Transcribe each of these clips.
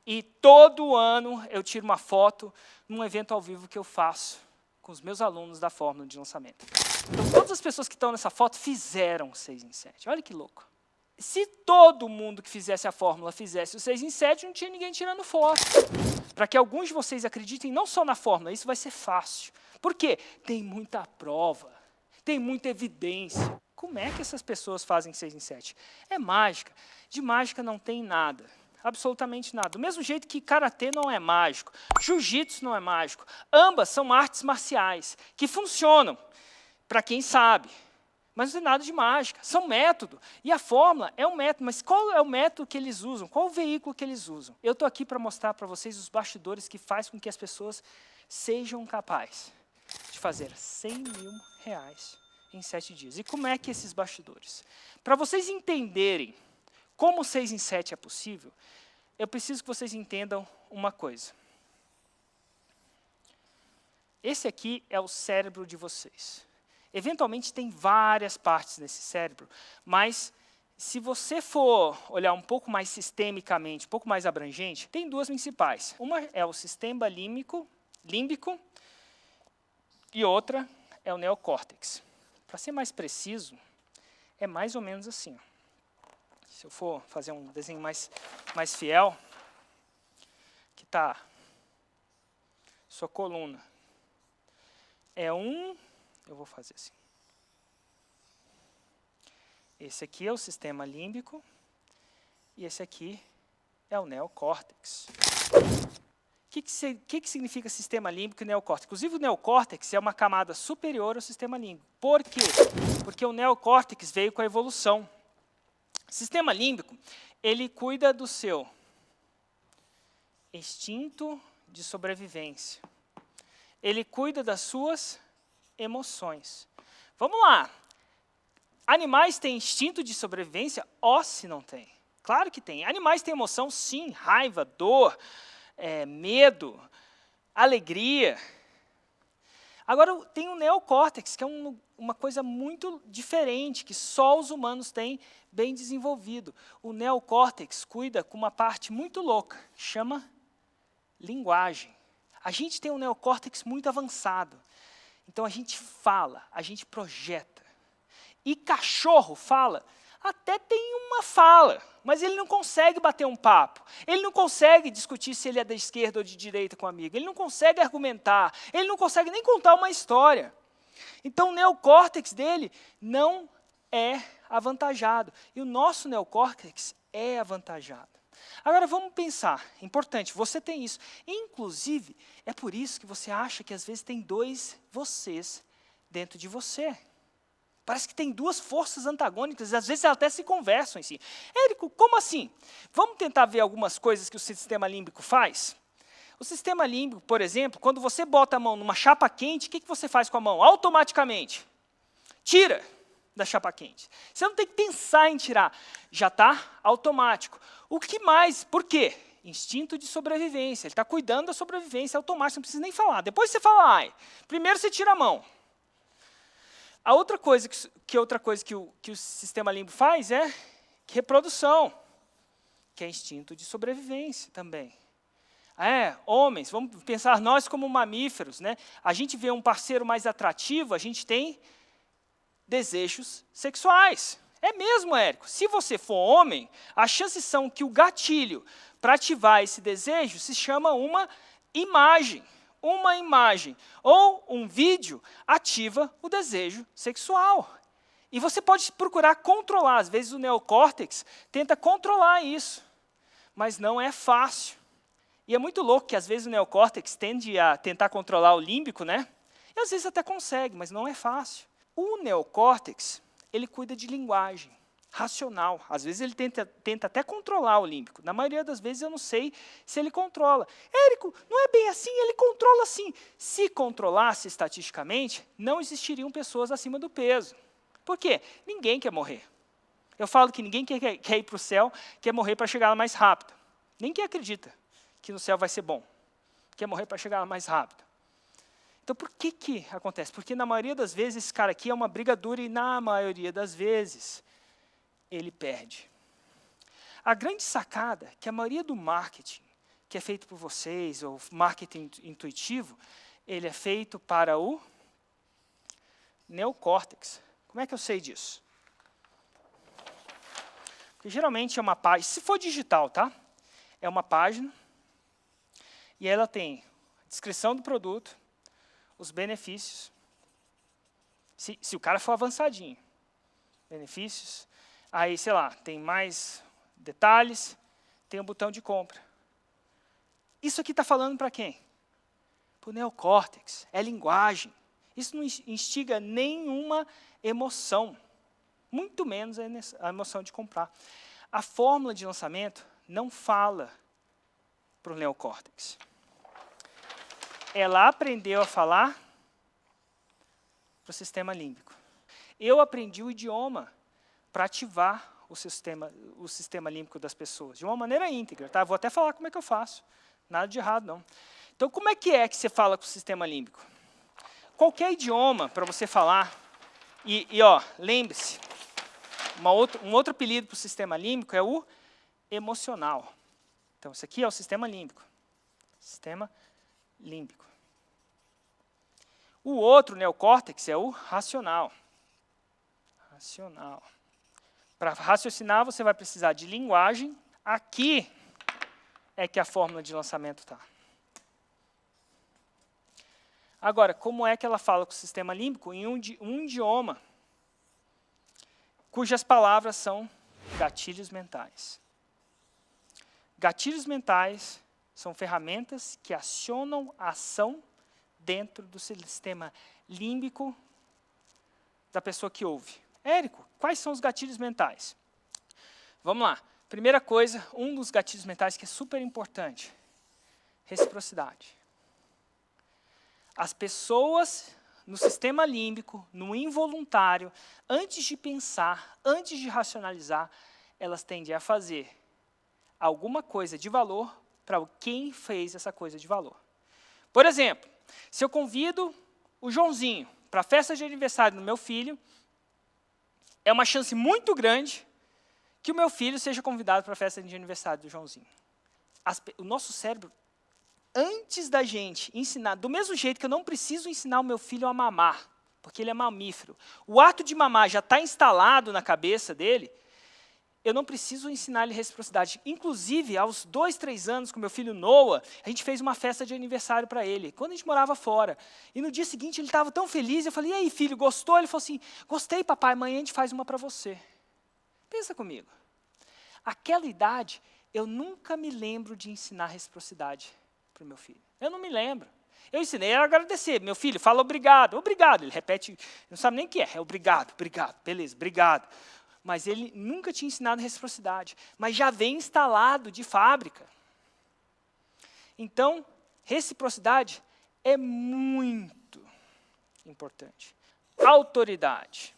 E todo ano eu tiro uma foto num evento ao vivo que eu faço com os meus alunos da fórmula de lançamento. Então, todas as pessoas que estão nessa foto fizeram 6 em 7. Olha que louco. Se todo mundo que fizesse a fórmula fizesse o 6 em 7, não tinha ninguém tirando foto. Para que alguns de vocês acreditem não só na fórmula, isso vai ser fácil. Por quê? Tem muita prova, tem muita evidência. Como é que essas pessoas fazem 6 em 7? É mágica. De mágica não tem nada. Absolutamente nada. Do mesmo jeito que karatê não é mágico, jiu-jitsu não é mágico. Ambas são artes marciais que funcionam, para quem sabe. Mas não tem nada de mágica, são método. E a fórmula é um método, mas qual é o método que eles usam? Qual o veículo que eles usam? Eu estou aqui para mostrar para vocês os bastidores que fazem com que as pessoas sejam capazes de fazer R$100.000 em 7 dias. E como é que esses bastidores? Para vocês entenderem como 6 em 7 é possível, eu preciso que vocês entendam uma coisa. Esse aqui é o cérebro de vocês. Eventualmente tem várias partes nesse cérebro, mas se você for olhar um pouco mais sistemicamente, um pouco mais abrangente, tem duas principais. Uma é o sistema límbico e outra é o neocórtex. Para ser mais preciso, é mais ou menos assim. Se eu for fazer um desenho mais fiel, que está sua coluna. Eu vou fazer assim. Esse aqui é o sistema límbico e esse aqui é o neocórtex. O que significa sistema límbico e neocórtex? Inclusive o neocórtex é uma camada superior ao sistema límbico. Por quê? Porque o neocórtex veio com a evolução. O sistema límbico, ele cuida do seu instinto de sobrevivência. Ele cuida das suas emoções. Vamos lá. Animais têm instinto de sobrevivência? Se não tem. Claro que tem. Animais têm emoção, sim. Raiva, dor, medo, alegria. Agora, tem o neocórtex, que é uma coisa muito diferente, que só os humanos têm bem desenvolvido. O neocórtex cuida com uma parte muito louca, chama linguagem. A gente tem um neocórtex muito avançado. Então, a gente fala, a gente projeta. E cachorro fala, até tem uma fala, mas ele não consegue bater um papo. Ele não consegue discutir se ele é da esquerda ou de direita com o amigo. Ele não consegue argumentar. Ele não consegue nem contar uma história. Então, o neocórtex dele não é avantajado. E o nosso neocórtex é avantajado. Agora, vamos pensar. Importante, você tem isso. Inclusive, é por isso que você acha que, às vezes, tem dois vocês dentro de você. Parece que tem duas forças antagônicas, às vezes elas até se conversam em si. Érico, como assim? Vamos tentar ver algumas coisas que o sistema límbico faz? O sistema límbico, por exemplo, quando você bota a mão numa chapa quente, o que você faz com a mão? Automaticamente. Tira da chapa quente. Você não tem que pensar em tirar. Já está automático. O que mais? Por quê? Instinto de sobrevivência. Ele está cuidando da sobrevivência automática, você não precisa nem falar. Depois você fala, primeiro você tira a mão. A outra coisa que o sistema límbico faz é reprodução, que é instinto de sobrevivência também. Homens, vamos pensar nós como mamíferos, né? A gente vê um parceiro mais atrativo, a gente tem desejos sexuais. É mesmo, Érico. Se você for homem, as chances são que o gatilho para ativar esse desejo se chama uma imagem. Uma imagem ou um vídeo ativa o desejo sexual. E você pode procurar controlar. Às vezes o neocórtex tenta controlar isso, mas não é fácil. E é muito louco que às vezes o neocórtex tende a tentar controlar o límbico, né? E às vezes até consegue, mas não é fácil. O neocórtex, ele cuida de linguagem racional. Às vezes ele tenta até controlar o límbico. Na maioria das vezes eu não sei se ele controla. Érico, não é bem assim, ele controla sim. Se controlasse estatisticamente, não existiriam pessoas acima do peso. Por quê? Ninguém quer morrer. Eu falo que ninguém quer ir para o céu, quer morrer para chegar lá mais rápido. Ninguém acredita que no céu vai ser bom. Quer morrer para chegar lá mais rápido. Então, por que acontece? Porque na maioria das vezes esse cara aqui é uma briga dura e na maioria das vezes ele perde. A grande sacada é que a maioria do marketing que é feito por vocês, ou marketing intuitivo, ele é feito para o neocórtex. Como é que eu sei disso? Porque geralmente é uma página, se for digital, tá? É uma página, e ela tem a descrição do produto, os benefícios, se o cara for avançadinho, benefícios, aí, sei lá, tem mais detalhes, tem um botão de compra. Isso aqui está falando para quem? Para o neocórtex, é linguagem. Isso não instiga nenhuma emoção, muito menos a emoção de comprar. A fórmula de lançamento não fala para o neocórtex. Ela aprendeu a falar para o sistema límbico. Eu aprendi o idioma para ativar o sistema límbico das pessoas, de uma maneira íntegra. Tá? Vou até falar como é que eu faço. Nada de errado, não. Então, como é que você fala com o sistema límbico? Qualquer idioma para você falar, lembre-se, um outro apelido para o sistema límbico é o emocional. Então, isso aqui é o sistema límbico. Sistema límbico. O outro neocórtex é o racional. Racional. Para raciocinar, você vai precisar de linguagem. Aqui é que a fórmula de lançamento está. Agora, como é que ela fala com o sistema límbico? Em um idioma cujas palavras são gatilhos mentais. Gatilhos mentais são ferramentas que acionam a ação dentro do sistema límbico da pessoa que ouve. Érico, quais são os gatilhos mentais? Vamos lá. Primeira coisa, um dos gatilhos mentais que é super importante, reciprocidade. As pessoas no sistema límbico, no involuntário, antes de pensar, antes de racionalizar, elas tendem a fazer alguma coisa de valor para quem fez essa coisa de valor. Por exemplo, se eu convido o Joãozinho para a festa de aniversário do meu filho, é uma chance muito grande que o meu filho seja convidado para a festa de aniversário do Joãozinho. O nosso cérebro, antes da gente ensinar, do mesmo jeito que eu não preciso ensinar o meu filho a mamar, porque ele é mamífero, o ato de mamar já está instalado na cabeça dele, eu não preciso ensinar ele reciprocidade. Inclusive, aos 2, 3 anos, com meu filho Noah, a gente fez uma festa de aniversário para ele, quando a gente morava fora. E no dia seguinte ele estava tão feliz, eu falei, e aí filho, gostou? Ele falou assim, gostei papai, amanhã a gente faz uma para você. Pensa comigo. Aquela idade, eu nunca me lembro de ensinar reciprocidade para o meu filho. Eu não me lembro. Eu ensinei a agradecer. Meu filho, fala obrigado. Obrigado. Ele repete, não sabe nem o que é. É obrigado, obrigado. Beleza, obrigado. Mas ele nunca tinha ensinado reciprocidade. Mas já vem instalado de fábrica. Então, reciprocidade é muito importante. Autoridade.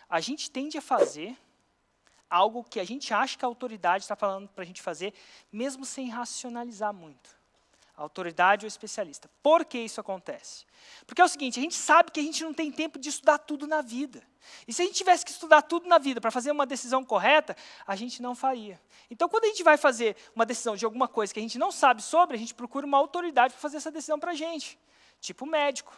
A gente tende a fazer algo que a gente acha que a autoridade está falando para a gente fazer, mesmo sem racionalizar muito. A autoridade ou especialista. Por que isso acontece? Porque é o seguinte, a gente sabe que a gente não tem tempo de estudar tudo na vida. E se a gente tivesse que estudar tudo na vida para fazer uma decisão correta, a gente não faria. Então, quando a gente vai fazer uma decisão de alguma coisa que a gente não sabe sobre, a gente procura uma autoridade para fazer essa decisão para a gente. Tipo o médico.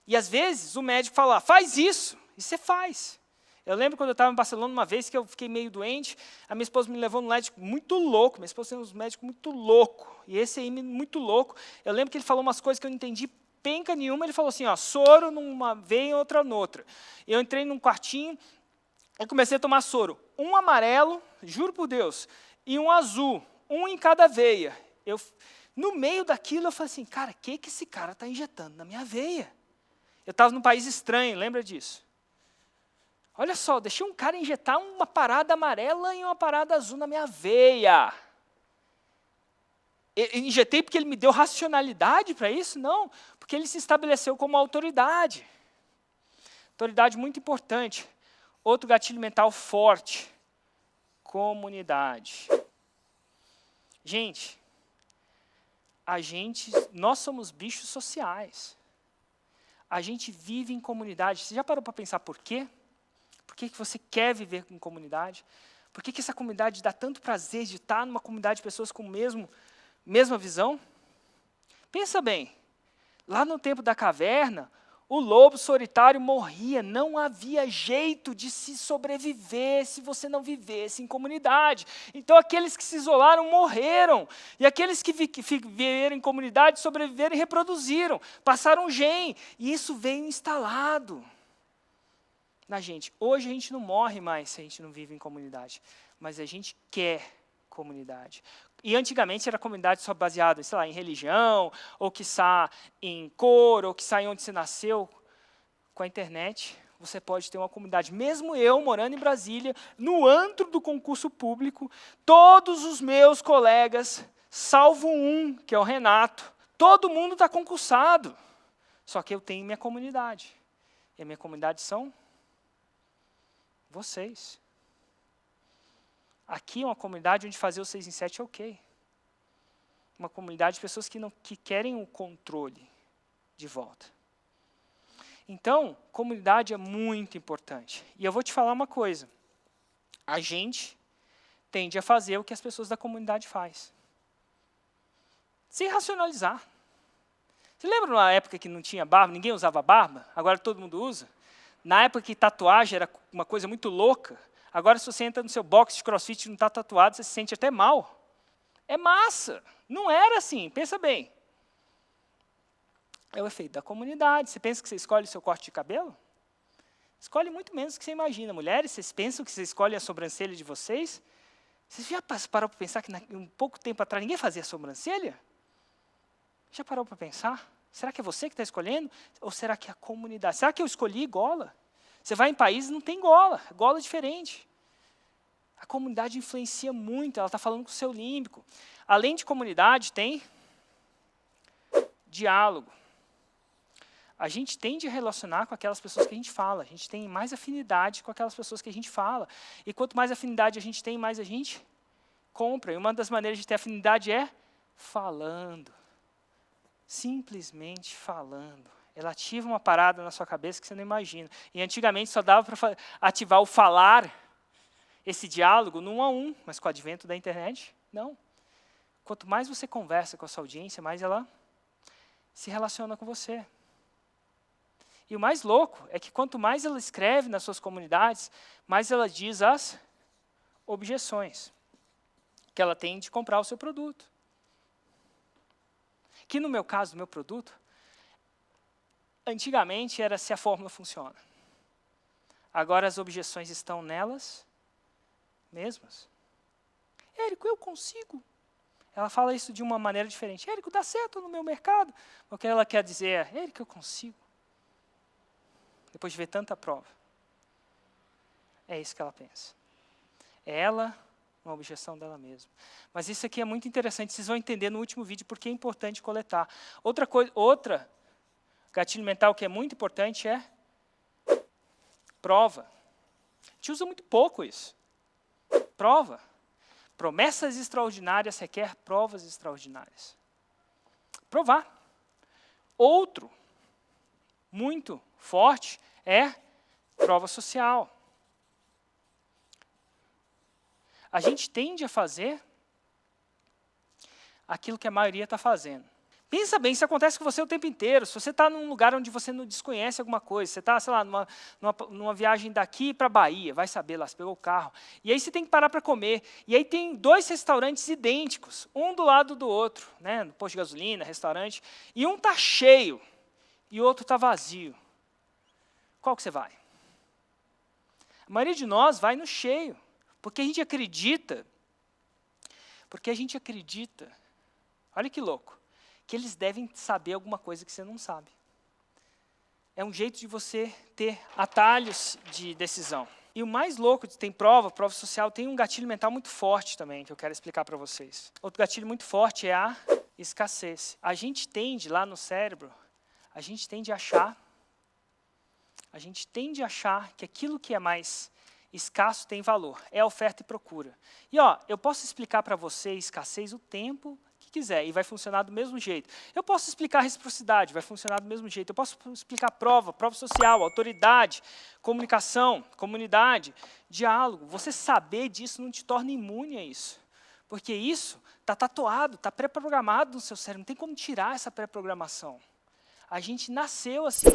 E às vezes o médico fala, faz isso, e você faz. Eu lembro quando eu estava em Barcelona uma vez que eu fiquei meio doente, a minha esposa me levou num médico muito louco, minha esposa tem uns médicos muito loucos, e esse aí muito louco, eu lembro que ele falou umas coisas que eu não entendi penca nenhuma, ele falou assim, ó, soro numa veia e outra noutra. Eu entrei num quartinho e comecei a tomar soro, um amarelo, juro por Deus, e um azul, um em cada veia. No meio daquilo eu falei assim, cara, o que esse cara está injetando na minha veia? Eu estava num país estranho, lembra disso? Olha só, deixei um cara injetar uma parada amarela e uma parada azul na minha veia. Eu injetei porque ele me deu racionalidade para isso? Não, porque ele se estabeleceu como autoridade. Autoridade muito importante. Outro gatilho mental forte. Comunidade. Gente, nós somos bichos sociais. A gente vive em comunidade. Você já parou para pensar por quê? Por que você quer viver em comunidade? Por que essa comunidade dá tanto prazer de estar numa comunidade de pessoas com mesma visão? Pensa bem, lá no tempo da caverna, o lobo solitário morria, não havia jeito de se sobreviver se você não vivesse em comunidade. Então aqueles que se isolaram morreram, e aqueles que viveram em comunidade sobreviveram e reproduziram, passaram gen, e isso veio instalado na gente. Hoje a gente não morre mais se a gente não vive em comunidade, mas a gente quer comunidade. E antigamente era comunidade só baseada, sei lá, em religião, ou quiçá em cor, ou quiçá em onde você nasceu. Com a internet, você pode ter uma comunidade. Mesmo eu, morando em Brasília, no antro do concurso público, todos os meus colegas, salvo um, que é o Renato, todo mundo está concursado. Só que eu tenho minha comunidade. E a minha comunidade são vocês. Aqui é uma comunidade onde fazer o 6 em 7 é ok. Uma comunidade de pessoas que querem o controle de volta. Então, comunidade é muito importante. E eu vou te falar uma coisa. A gente tende a fazer o que as pessoas da comunidade fazem. Sem racionalizar. Você lembra na época que não tinha barba, ninguém usava barba? Agora todo mundo usa? Na época que tatuagem era uma coisa muito louca, agora, se você entra no seu box de crossfit e não está tatuado, você se sente até mal. É massa. Não era assim, pensa bem. É o efeito da comunidade. Você pensa que você escolhe o seu corte de cabelo? Escolhe muito menos do que você imagina. Mulheres, vocês pensam que vocês escolhem a sobrancelha de vocês? Vocês já pararam para pensar que um pouco tempo atrás ninguém fazia sobrancelha? Já parou para pensar? Será que é você que está escolhendo? Ou será que é a comunidade? Será que eu escolhi gola? Você vai em países e não tem gola. Gola é diferente. A comunidade influencia muito. Ela está falando com o seu límbico. Além de comunidade, tem diálogo. A gente tende a relacionar com aquelas pessoas que a gente fala. A gente tem mais afinidade com aquelas pessoas que a gente fala. E quanto mais afinidade a gente tem, mais a gente compra. E uma das maneiras de ter afinidade é falando. Simplesmente falando. Ela ativa uma parada na sua cabeça que você não imagina. E antigamente só dava para ativar o falar, esse diálogo, no 1 a 1, mas com o advento da internet, não. Quanto mais você conversa com a sua audiência, mais ela se relaciona com você. E o mais louco é que quanto mais ela escreve nas suas comunidades, mais ela diz as objeções que ela tem de comprar o seu produto. Que no meu caso, do meu produto, antigamente era se a fórmula funciona. Agora as objeções estão nelas mesmas. Érico, eu consigo. Ela fala isso de uma maneira diferente. Érico, dá certo no meu mercado. O que ela quer dizer é, Érico, eu consigo. Depois de ver tanta prova. É isso que ela pensa. É ela, uma objeção dela mesma. Mas isso aqui é muito interessante. Vocês vão entender no último vídeo porque é importante coletar. Outra gatilho mental que é muito importante é prova. A gente usa muito pouco isso. Prova. Promessas extraordinárias requer provas extraordinárias. Provar. Outro, muito forte, é prova social. A gente tende a fazer aquilo que a maioria está fazendo. Pensa bem, isso acontece com você o tempo inteiro. Se você está num lugar onde você não desconhece alguma coisa, você está, sei lá, numa viagem daqui para a Bahia, vai saber lá, você pegou o carro, e aí você tem que parar para comer. E aí tem 2 restaurantes idênticos, um do lado do outro, né, no posto de gasolina, restaurante, e um está cheio, e o outro está vazio. Qual que você vai? A maioria de nós vai no cheio, porque a gente acredita, olha que louco, que eles devem saber alguma coisa que você não sabe. É um jeito de você ter atalhos de decisão. E o mais louco, tem prova social, tem um gatilho mental muito forte também, que eu quero explicar para vocês. Outro gatilho muito forte é a escassez. A gente tende, lá no cérebro, a gente tende a achar que aquilo que é mais escasso tem valor. É oferta e procura. E ó, eu posso explicar para você escassez o tempo que que quiser e vai funcionar do mesmo jeito. Eu posso explicar reciprocidade, vai funcionar do mesmo jeito. Eu posso explicar prova social, autoridade, comunicação, comunidade, diálogo. Você saber disso não te torna imune a isso. Porque isso está tatuado, está pré-programado no seu cérebro. Não tem como tirar essa pré-programação. A gente nasceu assim.